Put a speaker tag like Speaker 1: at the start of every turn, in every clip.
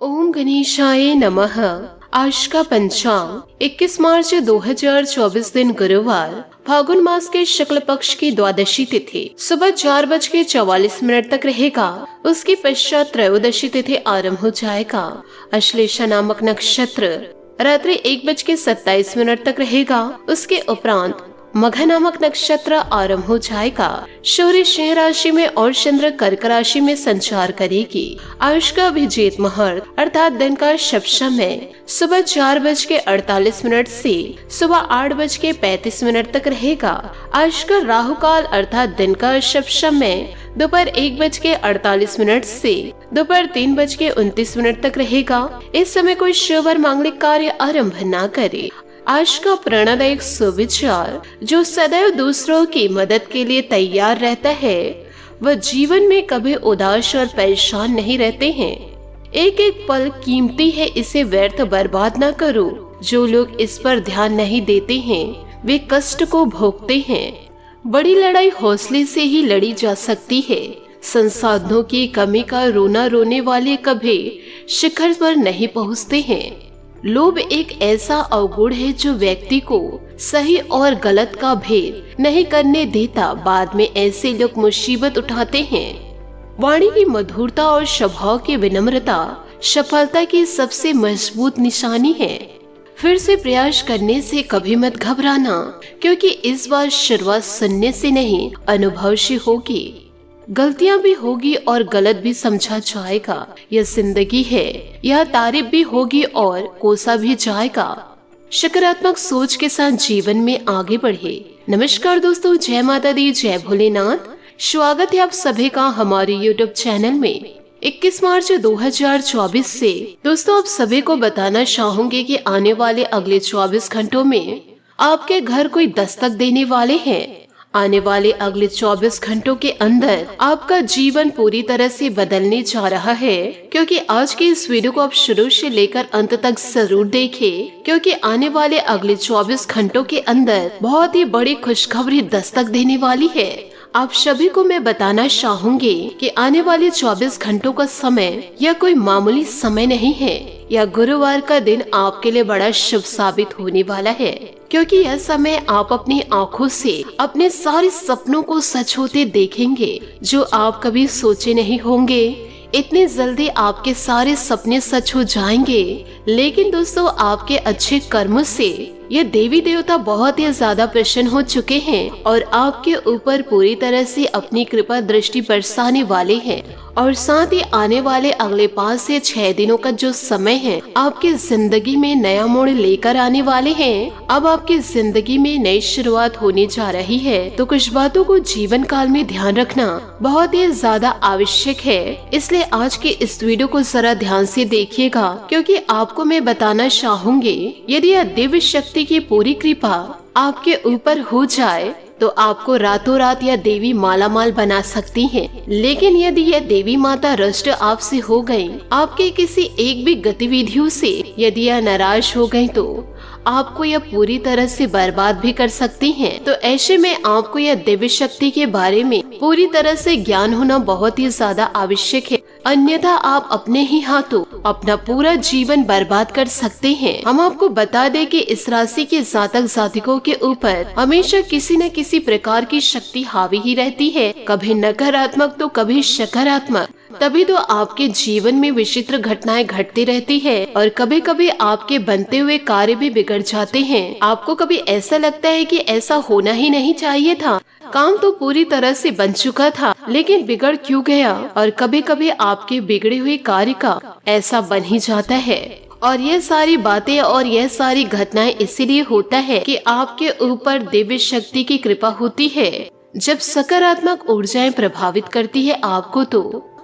Speaker 1: ओम गणेशाय नमः। आज का पंचांग 21 मार्च 2024 दिन गुरुवार, फागुन मास के शुक्ल पक्ष की द्वादशी तिथि सुबह 4:44 तक रहेगा। उसके पश्चात त्रयोदशी तिथि आरंभ हो जाएगा। अश्लेषा नामक नक्षत्र रात्रि 1:27 तक रहेगा। उसके उपरांत मघ नामक नक्षत्र आरंभ हो जाएगा। सूर्य सिंह राशि में और चंद्र कर्क राशि में संचार करेगी। आज का अभिजीत मुहूर्त अर्थात दिन का शुभ समय सुबह 4:48 से सुबह 8:35 तक रहेगा। आज का राहु काल अर्थात दिन का शुभ समय दोपहर 1:48 से दोपहर 3:29 तक रहेगा। इस समय कोई शुभ और मांगलिक कार्य आरंभ न करे। आज का प्रेरणादायक सुविचार जो सदैव दूसरों की मदद के लिए तैयार रहता है वह जीवन में कभी उदास और परेशान नहीं रहते हैं। एक एक पल कीमती है, इसे व्यर्थ बर्बाद न करो। जो लोग इस पर ध्यान नहीं देते हैं वे कष्ट को भोगते हैं। बड़ी लड़ाई हौसले से ही लड़ी जा सकती है। संसाधनों की कमी का रोना रोने वाले कभी शिखर पर नहीं पहुँचते हैं। लोभ एक ऐसा अवगुण है जो व्यक्ति को सही और गलत का भेद नहीं करने देता। बाद में ऐसे लोग मुसीबत उठाते हैं। वाणी की मधुरता और स्वभाव की विनम्रता सफलता की सबसे मजबूत निशानी है। फिर से प्रयास करने से कभी मत घबराना, क्योंकि इस बार शुरुआत सुनने से नहीं अनुभव से होगी। गलतियां भी होगी और गलत भी समझा जाएगा। यह जिंदगी है, यह तारीफ भी होगी और कोसा भी जाएगा। सकारात्मक सोच के साथ जीवन में आगे बढ़े। नमस्कार दोस्तों, जय माता दी, जय भोलेनाथ। स्वागत है आप सभी का हमारे YouTube चैनल में। 21 मार्च 2024 से दोस्तों आप सभी को बताना चाहूंगी कि आने वाले अगले 24 घंटों में आपके घर कोई दस्तक देने वाले हैं। आने वाले अगले 24 घंटों के अंदर आपका जीवन पूरी तरह से बदलने जा रहा है। क्योंकि आज की इस वीडियो को आप शुरू से लेकर अंत तक जरूर देखें, क्योंकि आने वाले अगले 24 घंटों के अंदर बहुत ही बड़ी खुशखबरी दस्तक देने वाली है। आप सभी को मैं बताना चाहूंगी कि आने वाले 24 घंटों का समय यह कोई मामूली समय नहीं है। यह गुरुवार का दिन आपके लिए बड़ा शुभ साबित होने वाला है, क्योंकि यह समय आप अपनी आँखों से अपने सारे सपनों को सच होते देखेंगे जो आप कभी सोचे नहीं होंगे। इतने जल्दी आपके सारे सपने सच हो जाएंगे। लेकिन दोस्तों आपके अच्छे कर्मों से ये देवी देवता बहुत ही ज्यादा प्रसन्न हो चुके हैं और आपके ऊपर पूरी तरह से अपनी कृपा दृष्टि बरसाने वाले हैं। और साथ ही आने वाले अगले 5 से 6 दिनों का जो समय है आपकी जिंदगी में नया मोड़ लेकर आने वाले हैं। अब आपकी जिंदगी में नई शुरुआत होने जा रही है, तो कुछ बातों को जीवन काल में ध्यान रखना बहुत ही ज्यादा आवश्यक है। इसलिए आज के इस वीडियो को जरा ध्यान से देखिएगा, क्योंकि आपको मैं बताना चाहूंगी यदि यह दिव्य शक्ति की पूरी कृपा आपके ऊपर हो जाए तो आपको रातों रात यह देवी मालामाल बना सकती है। लेकिन यदि यह देवी माता रुष्ट आपसे हो गई, आपके किसी एक भी गतिविधियों से यदि यह नाराज हो गई, तो आपको यह पूरी तरह से बर्बाद भी कर सकती हैं। तो ऐसे में आपको यह दिव्य शक्ति के बारे में पूरी तरह से ज्ञान होना बहुत ही ज्यादा आवश्यक है, अन्यथा आप अपने ही हाथों अपना पूरा जीवन बर्बाद कर सकते हैं। हम आपको बता दें कि इस राशि के जातक जातिकों के ऊपर हमेशा किसी न किसी प्रकार की शक्ति हावी ही रहती है, कभी नकारात्मक तो कभी सकारात्मक। तभी तो आपके जीवन में विचित्र घटनाएं घटती रहती है और कभी कभी आपके बनते हुए कार्य भी बिगड़ जाते हैं। आपको कभी ऐसा लगता है कि ऐसा होना ही नहीं चाहिए था, काम तो पूरी तरह से बन चुका था लेकिन बिगड़ क्यों गया। और कभी कभी आपके बिगड़े हुए कार्य का ऐसा बन ही जाता है। और ये सारी बातें और यह सारी घटनाएं इसीलिए होता है कि आपके ऊपर दिव्य शक्ति की कृपा होती है। जब सकारात्मक ऊर्जाएं प्रभावित करती है आपको,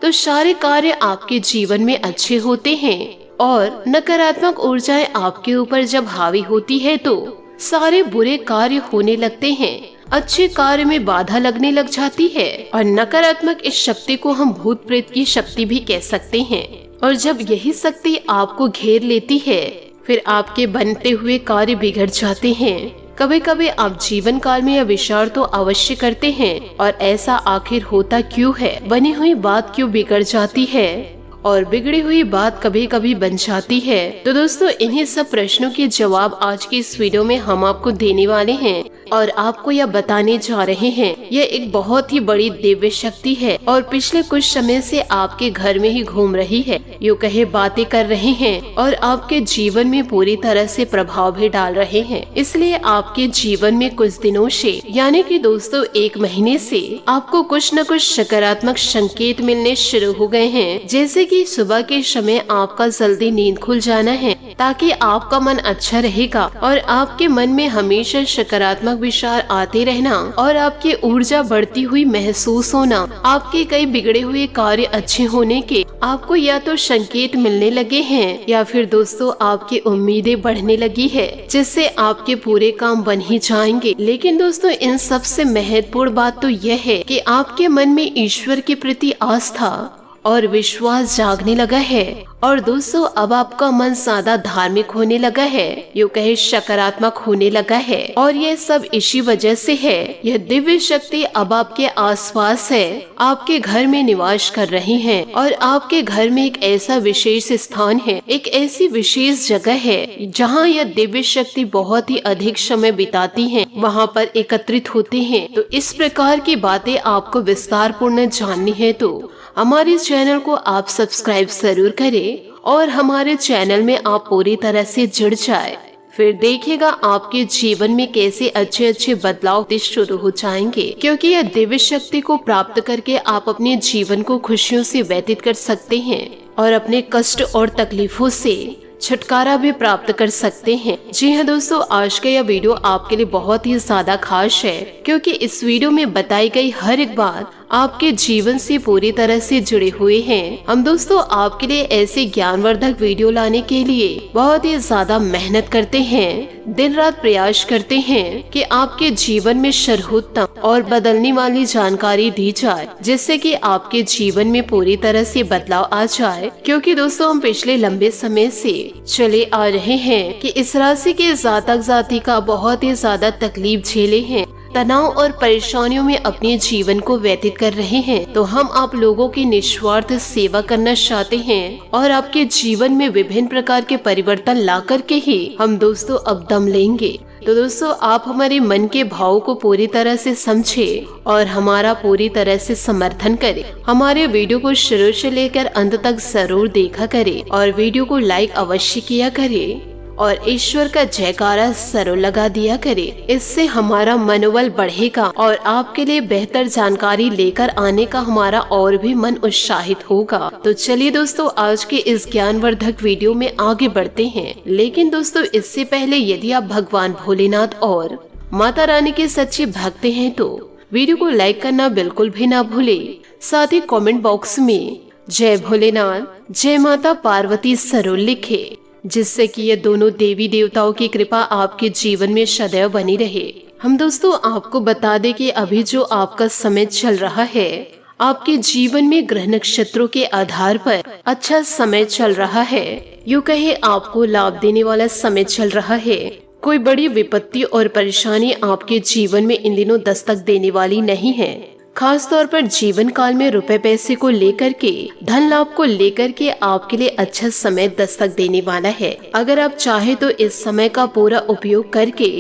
Speaker 1: तो सारे कार्य आपके जीवन में अच्छे होते हैं। और नकारात्मक ऊर्जाएं आपके ऊपर जब हावी होती है तो सारे बुरे कार्य होने लगते हैं, अच्छे कार्य में बाधा लगने लग जाती है। और नकारात्मक इस शक्ति को हम भूत प्रेत की शक्ति भी कह सकते हैं। और जब यही शक्ति आपको घेर लेती है, फिर आपके बनते हुए कार्य बिगड़ जाते हैं। कभी कभी आप जीवन काल में यह विचार तो अवश्य करते हैं, और ऐसा आखिर होता क्यों है, बनी हुई बात क्यों बिगड़ जाती है। और बिगड़ी हुई बात कभी कभी बन जाती है। तो दोस्तों इन्हीं सब प्रश्नों के जवाब आज की इस वीडियो में हम आपको देने वाले हैं और आपको यह बताने जा रहे हैं। यह एक बहुत ही बड़ी दिव्य शक्ति है और पिछले कुछ समय से आपके घर में ही घूम रही है, यूँ कहे बातें कर रहे हैं और आपके जीवन में पूरी तरह से प्रभाव भी डाल रहे हैं। इसलिए आपके जीवन में कुछ दिनों से यानी कि दोस्तों 1 महीने से आपको कुछ न कुछ सकारात्मक संकेत मिलने शुरू हो गए हैं। जैसे कि सुबह के समय आपका जल्दी नींद खुल जाना है ताकि आपका मन अच्छा रहेगा और आपके मन में हमेशा सकारात्मक विचार आते रहना और आपकी ऊर्जा बढ़ती हुई महसूस होना, आपके कई बिगड़े हुए कार्य अच्छे होने के आपको या तो संकेत मिलने लगे हैं या फिर दोस्तों आपकी उम्मीदें बढ़ने लगी है, जिससे आपके पूरे काम बन ही जाएंगे। लेकिन दोस्तों इन सबसे महत्वपूर्ण बात तो यह है कि आपके मन में ईश्वर के प्रति आस्था और विश्वास जागने लगा है और दोस्तों अब आपका मन ज्यादा धार्मिक होने लगा है, यूँ कहे सकारात्मक होने लगा है और यह सब इसी वजह से है। यह दिव्य शक्ति अब आपके आसपास है, आपके घर में निवास कर रही है और आपके घर में एक ऐसा विशेष स्थान है, एक ऐसी विशेष जगह है जहाँ यह दिव्य शक्ति बहुत ही अधिक समय बिताती है, वहाँ पर एकत्रित होते हैं। तो इस प्रकार की बातें आपको विस्तार पूर्ण जाननी है तो हमारे चैनल को आप सब्सक्राइब जरूर करें और हमारे चैनल में आप पूरी तरह से जुड़ जाए। फिर देखिएगा आपके जीवन में कैसे अच्छे अच्छे बदलाव शुरू हो जाएंगे, क्योंकि यह दिव्य शक्ति को प्राप्त करके आप अपने जीवन को खुशियों से व्यतीत कर सकते हैं और अपने कष्ट और तकलीफों से छुटकारा भी प्राप्त कर सकते हैं। जी हाँ दोस्तों, आज का यह वीडियो आपके लिए बहुत ही ज्यादा खास है, क्योंकि इस वीडियो में बताई गई हर एक बात आपके जीवन से पूरी तरह से जुड़े हुए हैं। हम दोस्तों आपके लिए ऐसे ज्ञानवर्धक वीडियो लाने के लिए बहुत ही ज्यादा मेहनत करते हैं, दिन रात प्रयास करते हैं कि आपके जीवन में सर्वोत्तम और बदलने वाली जानकारी दी जाए, जिससे कि आपके जीवन में पूरी तरह से बदलाव आ जाए। क्योंकि दोस्तों हम पिछले लंबे समय से चले आ रहे हैं कि इस राशि के जातक जातिका बहुत ही ज्यादा तकलीफ झेले हैं, तनाव और परेशानियों में अपने जीवन को व्यतीत कर रहे हैं। तो हम आप लोगों की निस्वार्थ सेवा करना चाहते हैं और आपके जीवन में विभिन्न प्रकार के परिवर्तन ला करके ही हम दोस्तों अब दम लेंगे। तो दोस्तों आप हमारे मन के भाव को पूरी तरह से समझे और हमारा पूरी तरह से समर्थन करें। हमारे वीडियो को शुरू से लेकर अंत तक जरूर देखा करें और वीडियो को लाइक अवश्य किया करें और ईश्वर का जयकारा जरूर लगा दिया करे। इससे हमारा मनोबल बढ़ेगा और आपके लिए बेहतर जानकारी लेकर आने का हमारा और भी मन उत्साहित होगा। तो चलिए दोस्तों आज के इस ज्ञानवर्धक वीडियो में आगे बढ़ते हैं। लेकिन दोस्तों इससे पहले यदि आप भगवान भोलेनाथ और माता रानी के सच्चे भक्त हैं तो वीडियो को लाइक करना बिल्कुल भी ना भूले। साथ ही कमेंट बॉक्स में जय भोलेनाथ जय माता पार्वती जरूर लिखे, जिससे कि ये दोनों देवी देवताओं की कृपा आपके जीवन में सदैव बनी रहे। हम दोस्तों आपको बता दें कि अभी जो आपका समय चल रहा है, आपके जीवन में ग्रह नक्षत्रों के आधार पर अच्छा समय चल रहा है, यूँ कहे आपको लाभ देने वाला समय चल रहा है। कोई बड़ी विपत्ति और परेशानी आपके जीवन में इन दिनों दस्तक देने वाली नहीं है। खास तौर पर जीवन काल में रुपए पैसे को लेकर के, धन लाभ को लेकर के आपके लिए अच्छा समय दस्तक देने वाला है। अगर आप चाहे तो इस समय का पूरा उपयोग करके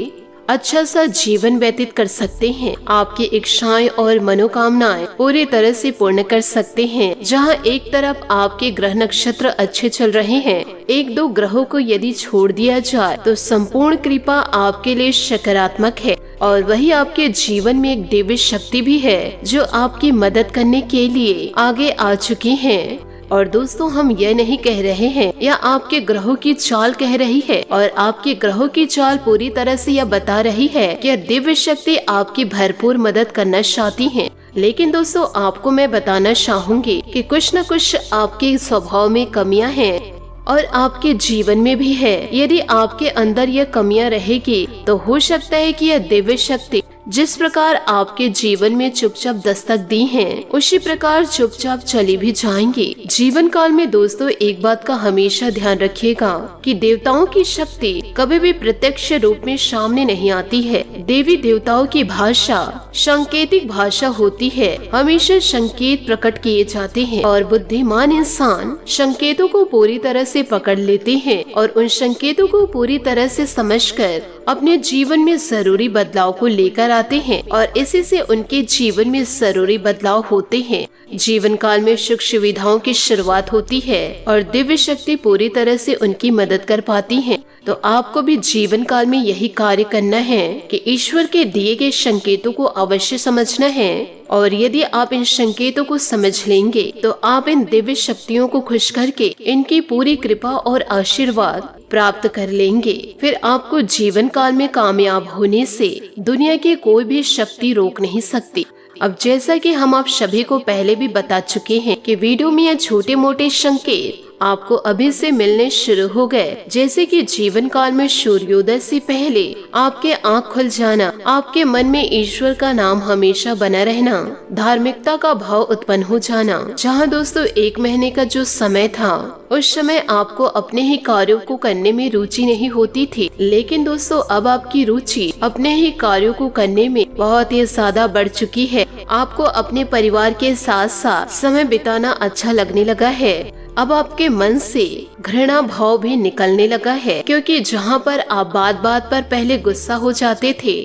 Speaker 1: अच्छा सा जीवन व्यतीत कर सकते हैं। आपकी इच्छाएं और मनोकामनाएं पूरी तरह से पूर्ण कर सकते हैं। जहां एक तरफ आपके ग्रह नक्षत्र अच्छे चल रहे हैं, 1-2 ग्रहों को यदि छोड़ दिया जाए तो संपूर्ण कृपा आपके लिए सकारात्मक है और वही आपके जीवन में एक दिव्य शक्ति भी है जो आपकी मदद करने के लिए आगे आ चुकी है। और दोस्तों हम यह नहीं कह रहे हैं या आपके ग्रहों की चाल कह रही है, और आपके ग्रहों की चाल पूरी तरह से यह बता रही है कि दिव्य शक्ति आपकी भरपूर मदद करना चाहती है। लेकिन दोस्तों आपको मैं बताना चाहूंगी कि कुछ न कुछ आपके स्वभाव में कमियां हैं और आपके जीवन में भी है। यदि आपके अंदर यह कमियां रहेगी तो हो सकता है कि यह दिव्य शक्ति जिस प्रकार आपके जीवन में चुपचाप दस्तक दी हैं, उसी प्रकार चुपचाप चली भी जाएंगी। जीवन काल में दोस्तों एक बात का हमेशा ध्यान रखिएगा कि देवताओं की शक्ति कभी भी प्रत्यक्ष रूप में सामने नहीं आती है। देवी देवताओं की भाषा सांकेतिक भाषा होती है, हमेशा संकेत प्रकट किए जाते हैं और बुद्धिमान इंसान संकेतों को पूरी तरह से पकड़ लेते हैं और उन संकेतों को पूरी तरह से समझकर अपने जीवन में जरूरी बदलाव को लेकर आते हैं और इसी से उनके जीवन में जरूरी बदलाव होते हैं। जीवन काल में सुख सुविधाओं की शुरुआत होती है और दिव्य शक्ति पूरी तरह से उनकी मदद कर पाती है। तो आपको भी जीवन काल में यही कार्य करना है कि ईश्वर के दिए गए संकेतों को अवश्य समझना है और यदि आप इन संकेतों को समझ लेंगे तो आप इन दिव्य शक्तियों को खुश करके इनकी पूरी कृपा और आशीर्वाद प्राप्त कर लेंगे। फिर आपको जीवन काल में कामयाब होने से दुनिया की कोई भी शक्ति रोक नहीं सकती। अब जैसा कि हम आप सभी को पहले भी बता चुके हैं कि वीडियो में यह छोटे मोटे संकेत आपको अभी से मिलने शुरू हो गए, जैसे कि जीवन काल में सूर्योदय से पहले आपके आँख खुल जाना, आपके मन में ईश्वर का नाम हमेशा बना रहना, धार्मिकता का भाव उत्पन्न हो जाना। जहाँ दोस्तों 1 महीने का जो समय था उस समय आपको अपने ही कार्यों को करने में रुचि नहीं होती थी, लेकिन दोस्तों अब आपकी रुचि अपने ही कार्यों को करने में बहुत ही ज्यादा बढ़ चुकी है। आपको अपने परिवार के साथ साथ समय बिताना अच्छा लगने लगा है। अब आपके मन से घृणा भाव भी निकलने लगा है, क्योंकि जहाँ पर आप बात बात पर पहले गुस्सा हो जाते थे,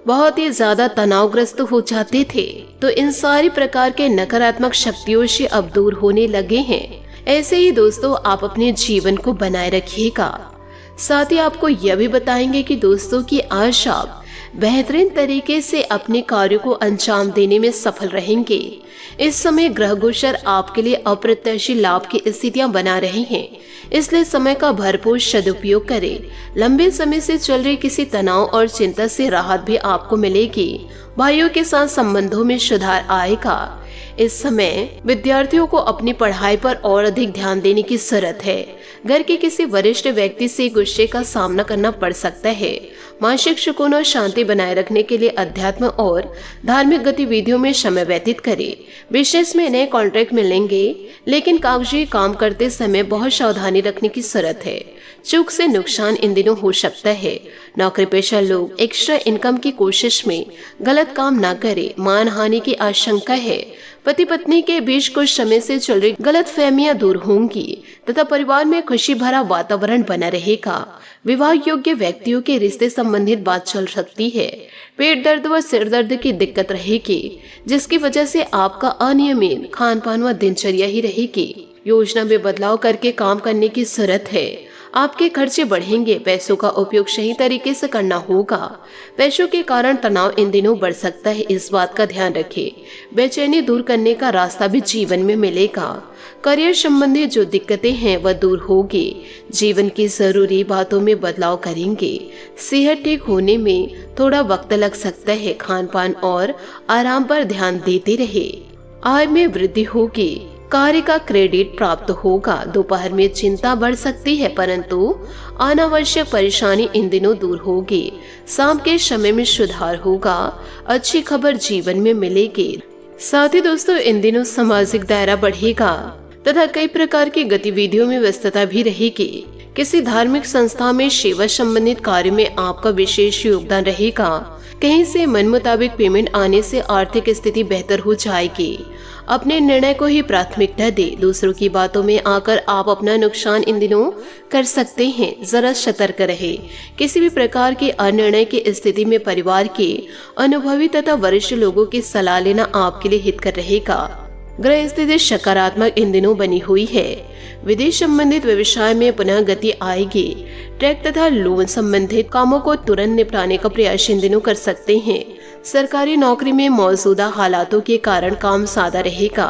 Speaker 1: बहुत ही ज्यादा तनावग्रस्त हो जाते थे, तो इन सारी प्रकार के नकारात्मक शक्तियों से अब दूर होने लगे हैं। ऐसे ही दोस्तों आप अपने जीवन को बनाए रखिएगा। साथ ही आपको यह भी बताएंगे कि दोस्तों की आज आप बेहतरीन तरीके से अपने कार्यों को अंजाम देने में सफल रहेंगे। इस समय ग्रह गोचर आपके लिए अप्रत्याशित लाभ की स्थितियां बना रहे हैं, इसलिए समय का भरपूर सदुपयोग करें। लंबे समय से चल रही किसी तनाव और चिंता से राहत भी आपको मिलेगी। भाइयों के साथ संबंधों में सुधार आएगा। इस समय विद्यार्थियों को अपनी पढ़ाई पर और अधिक ध्यान देने की जरूरत है। घर के किसी वरिष्ठ व्यक्ति से गुस्से का सामना करना पड़ सकता है। मानसिक सुकून और शांति बनाए रखने के लिए अध्यात्म और धार्मिक गतिविधियों में समय व्यतीत करें। बिजनेस में नए कॉन्ट्रैक्ट मिलेंगे, लेकिन कागजी काम करते समय बहुत सावधानी रखने की जरूरत है। चूक से नुकसान इन दिनों हो सकता है। नौकरी पेशा लोग एक्स्ट्रा इनकम की कोशिश में गलत काम न करें, मान हानि की आशंका है। पति पत्नी के बीच कुछ समय से चल रही गलतफहमियां दूर होंगी तथा परिवार में खुशी भरा वातावरण बना रहेगा। विवाह योग्य व्यक्तियों के रिश्ते संबंधित बात चल सकती है। पेट दर्द व सिर दर्द की दिक्कत रहेगी, जिसकी वजह से आपका अनियमित खान पान व दिनचर्या ही रहेगी। योजना में बदलाव करके काम करने की जरूरत है। आपके खर्चे बढ़ेंगे, पैसों का उपयोग सही तरीके से करना होगा। पैसों के कारण तनाव इन दिनों बढ़ सकता है, इस बात का ध्यान रखें। बेचैनी दूर करने का रास्ता भी जीवन में मिलेगा। करियर संबंधी जो दिक्कतें हैं वह दूर होगी। जीवन की जरूरी बातों में बदलाव करेंगे। सेहत ठीक होने में थोड़ा वक्त लग सकता है। खान पान और आराम पर ध्यान देते रहे। आय में वृद्धि होगी। कार्य का क्रेडिट प्राप्त होगा। दोपहर में चिंता बढ़ सकती है, परंतु अनावश्यक परेशानी इन दिनों दूर होगी। शाम के समय में सुधार होगा। अच्छी खबर जीवन में मिलेगी। साथ ही दोस्तों इन दिनों सामाजिक दायरा बढ़ेगा तथा कई प्रकार की गतिविधियों में व्यस्तता भी रहेगी। किसी धार्मिक संस्था में सेवा संबंधित कार्य में आपका विशेष योगदान रहेगा। कहीं से मन मुताबिक पेमेंट आने से आर्थिक स्थिति बेहतर हो जाएगी। अपने निर्णय को ही प्राथमिकता दे। दूसरों की बातों में आकर आप अपना नुकसान इन दिनों कर सकते हैं, जरा सतर्क रहे। किसी भी प्रकार के अनिर्णय की स्थिति में परिवार के अनुभवी तथा वरिष्ठ लोगों की सलाह लेना आपके लिए हितकर रहेगा। ग्रह स्थिति सकारात्मक इन दिनों बनी हुई है। विदेश संबंधित व्यवसाय में पुनः गति आएगी। ट्रैक तथा लोन संबंधित कामों को तुरंत निपटाने का प्रयास इन दिनों कर सकते हैं। सरकारी नौकरी में मौजूदा हालातों के कारण काम सादा रहेगा।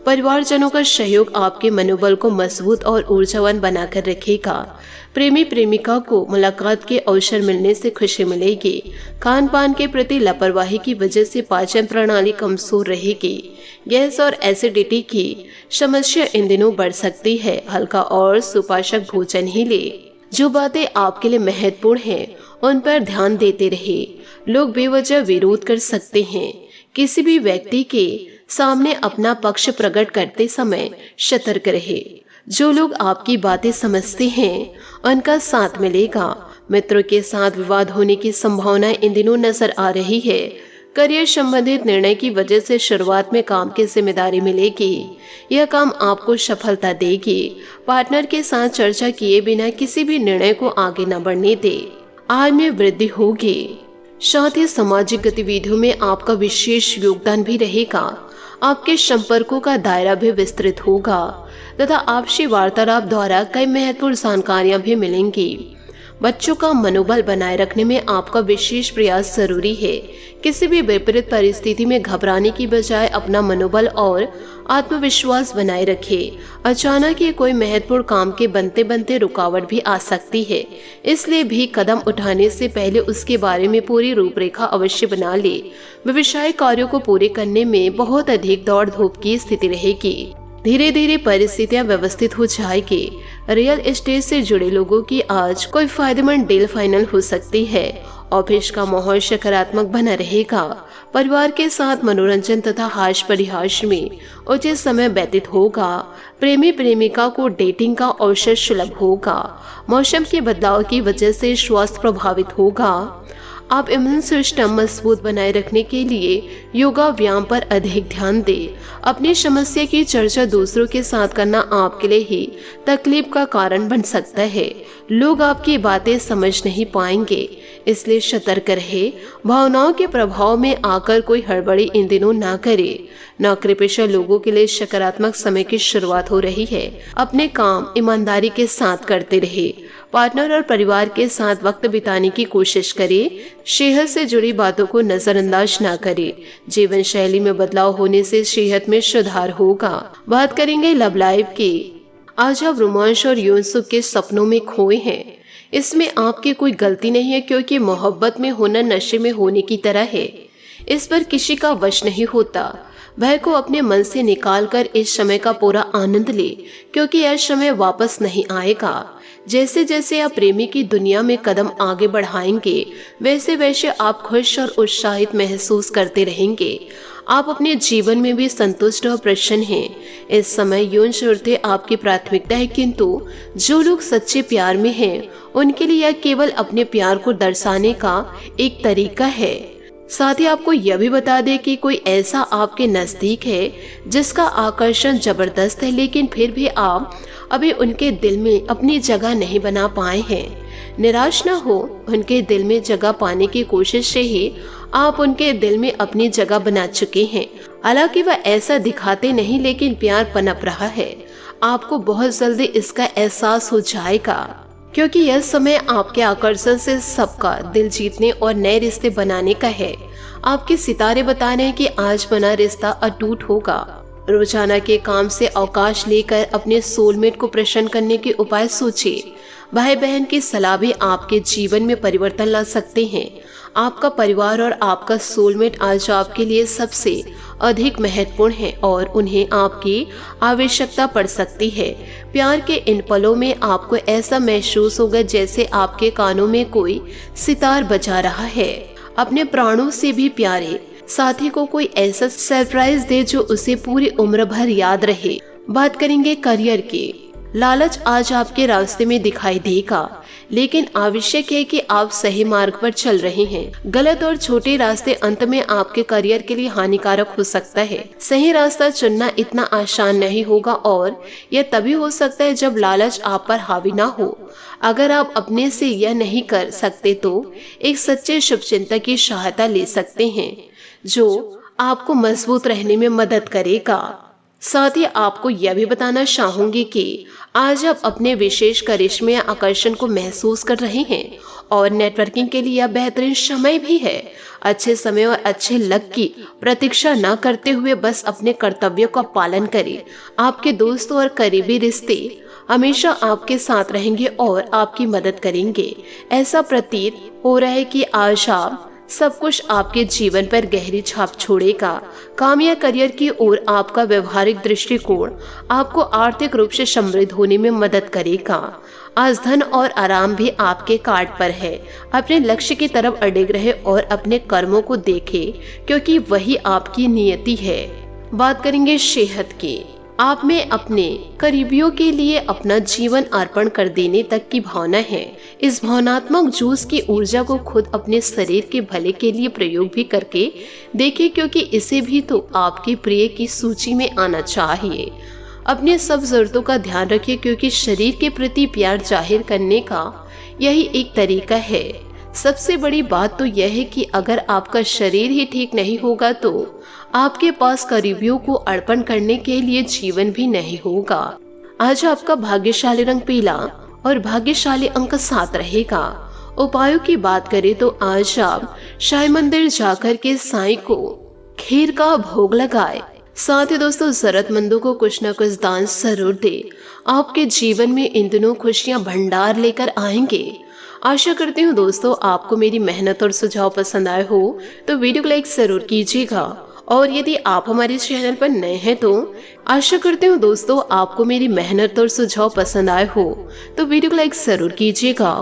Speaker 1: परिवारजनों का सहयोग आपके मनोबल को मजबूत और ऊर्जावान बनाकर रखेगा। प्रेमी प्रेमिका को मुलाकात के अवसर मिलने से खुशी मिलेगी। खान पान के प्रति लापरवाही की वजह से पाचन प्रणाली कमजोर रहेगी। गैस और एसिडिटी की समस्या इन दिनों बढ़ सकती है। हल्का और सुपाचक भोजन ही ले। जो बातें आपके लिए महत्वपूर्ण हैं उन पर ध्यान देते रहे। लोग बेवजह विरोध कर सकते हैं। किसी भी व्यक्ति के सामने अपना पक्ष प्रकट करते समय सतर्क रहे। जो लोग आपकी बातें समझते हैं उनका साथ मिलेगा। मित्रों के साथ विवाद होने की संभावना इन दिनों नजर आ रही है। करियर संबंधित निर्णय की वजह से शुरुआत में काम की जिम्मेदारी मिलेगी। यह काम आपको सफलता देगी। पार्टनर के साथ चर्चा किए बिना किसी भी निर्णय को आगे न बढ़ने दे। आय में वृद्धि होगी। साथ ही सामाजिक गतिविधियों में आपका विशेष योगदान भी रहेगा। आपके संपर्कों का दायरा भी विस्तृत होगा तथा आपसी वार्तालाप द्वारा कई महत्वपूर्ण जानकारियां भी मिलेंगी। बच्चों का मनोबल बनाए रखने में आपका विशेष प्रयास जरूरी है। किसी भी विपरीत परिस्थिति में घबराने की बजाय अपना मनोबल और आत्मविश्वास बनाए रखें। अचानक ही कोई महत्वपूर्ण काम के बनते बनते रुकावट भी आ सकती है, इसलिए भी कदम उठाने से पहले उसके बारे में पूरी रूपरेखा अवश्य बना ले। व्यवसायिक कार्यों को पूरे करने में बहुत अधिक दौड़ धूप की स्थिति रहेगी। धीरे धीरे परिस्थितियां व्यवस्थित हो जाएगी। रियल एस्टेट से जुड़े लोगों की आज कोई फायदेमंद डील फाइनल हो सकती है। ऑफिस का माहौल सकारात्मक बना रहेगा। परिवार के साथ मनोरंजन तथा हास्य परिहास में उचित समय व्यतीत होगा। प्रेमी प्रेमिका को डेटिंग का अवसर सुलभ होगा। मौसम के बदलाव की वजह से स्वास्थ्य प्रभावित होगा। आप इम्यून सिस्टम मजबूत बनाए रखने के लिए योगा व्यायाम पर अधिक ध्यान दें। अपनी समस्या की चर्चा दूसरों के साथ करना आपके लिए ही तकलीफ का कारण बन सकता है। लोग आपकी बातें समझ नहीं पाएंगे, इसलिए सतर्क रहे। भावनाओं के प्रभाव में आकर कोई हड़बड़ी इन दिनों ना करे। नौकरी पेशा लोगों के लिए सकारात्मक समय की शुरुआत हो रही है। अपने काम ईमानदारी के साथ करते रहे। पार्टनर और परिवार के साथ वक्त बिताने की कोशिश करें। सेहत से जुड़ी बातों को नजरअंदाज ना करें। जीवन शैली में बदलाव होने से सेहत में सुधार होगा। बात करेंगे लव लाइफ की। आज आप रोमांस और यौन सुख के सपनों में खोए हैं। इसमें आपकी कोई गलती नहीं है, क्योंकि मोहब्बत में होना नशे में होने की तरह है। इस पर किसी का वश नहीं होता। भय को अपने मन से निकालकर इस समय का पूरा आनंद ले, क्योंकि यह समय वापस नहीं आएगा। जैसे जैसे आप प्रेमी की दुनिया में कदम आगे बढ़ाएंगे, वैसे वैसे आप खुश और उत्साहित महसूस करते रहेंगे। आप अपने जीवन में भी संतुष्ट और प्रसन्न हैं। इस समय यौन जरूरतें आपकी प्राथमिकता है, किंतु जो लोग सच्चे प्यार में हैं, उनके लिए यह केवल अपने प्यार को दर्शाने का एक तरीका है। साथ ही आपको यह भी बता दें कि कोई ऐसा आपके नजदीक है जिसका आकर्षण जबरदस्त है, लेकिन फिर भी आप अभी उनके दिल में अपनी जगह नहीं बना पाए हैं। निराश न हो। उनके दिल में जगह पाने की कोशिश से ही आप उनके दिल में अपनी जगह बना चुके हैं। हालांकि वह ऐसा दिखाते नहीं, लेकिन प्यार पनप रहा है। आपको बहुत जल्दी इसका एहसास हो जाएगा, क्योंकि यह समय आपके आकर्षण से सबका दिल जीतने और नए रिश्ते बनाने का है। आपके सितारे बता रहे हैं कि आज बना रिश्ता अटूट होगा। रोजाना के काम से अवकाश लेकर अपने सोलमेट को प्रसन्न करने के उपाय सोचिए। भाई बहन की सलाह भी आपके जीवन में परिवर्तन ला सकते हैं। आपका परिवार और आपका सोलमेट आज आपके लिए सबसे अधिक महत्वपूर्ण है और उन्हें आपकी आवश्यकता पड़ सकती है। प्यार के इन पलों में आपको ऐसा महसूस होगा जैसे आपके कानों में कोई सितार बजा रहा है। अपने प्राणों से भी प्यारे साथी को कोई ऐसा सरप्राइज दे जो उसे पूरी उम्र भर याद रहे। बात करेंगे करियर की। लालच आज आपके रास्ते में दिखाई देगा, लेकिन आवश्यक है कि आप सही मार्ग पर चल रहे हैं। गलत और छोटे रास्ते अंत में आपके करियर के लिए हानिकारक हो सकता है। सही रास्ता चुनना इतना आसान नहीं होगा और यह तभी हो सकता है जब लालच आप पर हावी ना हो। अगर आप अपने से यह नहीं कर सकते तो एक सच्चे शुभचिंतक की सहायता ले सकते हैं, जो आपको मजबूत रहने में मदद करेगा। साथ ही आपको यह भी बताना चाहूंगी कि आज आप अपने विशेष करिश्मे या आकर्षण को महसूस कर रहे हैं और नेटवर्किंग के लिए यह बेहतरीन समय भी है। अच्छे समय और अच्छे लक की प्रतीक्षा न करते हुए बस अपने कर्तव्यों का पालन करें। आपके दोस्तों और करीबी रिश्ते हमेशा आपके साथ रहेंगे और आपकी मदद करेंगे। ऐसा प्रतीत हो रहा है कि आज आप सब कुछ आपके जीवन पर गहरी छाप छोड़ेगा। काम या करियर की ओर आपका व्यवहारिक दृष्टिकोण आपको आर्थिक रूप से समृद्ध होने में मदद करेगा। आज धन और आराम भी आपके कार्ड पर है। अपने लक्ष्य की तरफ अडिग रहे और अपने कर्मों को देखें, क्योंकि वही आपकी नियति है। बात करेंगे सेहत की। आप में अपने करीबियों के लिए अपना जीवन अर्पण कर देने तक की भावना है। इस भावनात्मक जूस की ऊर्जा को खुद अपने शरीर के भले के लिए प्रयोग भी करके देखें, क्योंकि इसे भी तो आपके प्रिय की सूची में आना चाहिए। अपने सब जरूरतों का ध्यान रखिए, क्योंकि शरीर के प्रति प्यार जाहिर करने का यही एक तरीका है। सबसे बड़ी बात तो यह है कि अगर आपका शरीर ही ठीक नहीं होगा तो आपके पास करीबियों को अर्पण करने के लिए जीवन भी नहीं होगा। आज आपका भाग्यशाली रंग पीला और भाग्यशाली अंक 7 रहेगा। उपायों की बात करें तो आज आप साईं मंदिर जाकर के साईं को खीर का भोग लगाए। साथ ही दोस्तों जरूरतमंदों को कुछ न कुछ दान जरूर दे। आपके जीवन में इन दिनों खुशियां भंडार लेकर आएंगे। आशा करती हूँ दोस्तों आपको मेरी मेहनत और सुझाव पसंद आए हो तो वीडियो को लाइक जरूर कीजिएगा। और यदि आप हमारे चैनल पर नए हैं तो आशा करती हूँ दोस्तों आपको मेरी मेहनत और सुझाव पसंद आए हो तो वीडियो को लाइक जरूर कीजिएगा।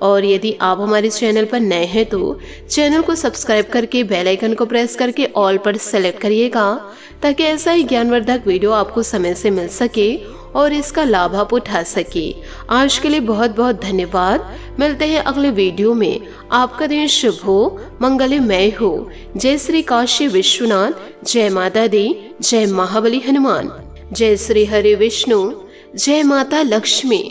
Speaker 1: और यदि आप हमारे चैनल पर नए हैं तो चैनल को सब्सक्राइब करके बेल आइकन को प्रेस करके ऑल पर सेलेक्ट करिएगा, ताकि ऐसा ही ज्ञानवर्धक वीडियो आपको समय से मिल सके और इसका लाभ आप उठा सके। आज के लिए बहुत बहुत धन्यवाद। मिलते हैं अगले वीडियो में। आपका दिन शुभ हो, मंगलमय हो। जय श्री काशी विश्वनाथ, जय माता दी, जय महाबली हनुमान, जय श्री हरि विष्णु, जय माता लक्ष्मी।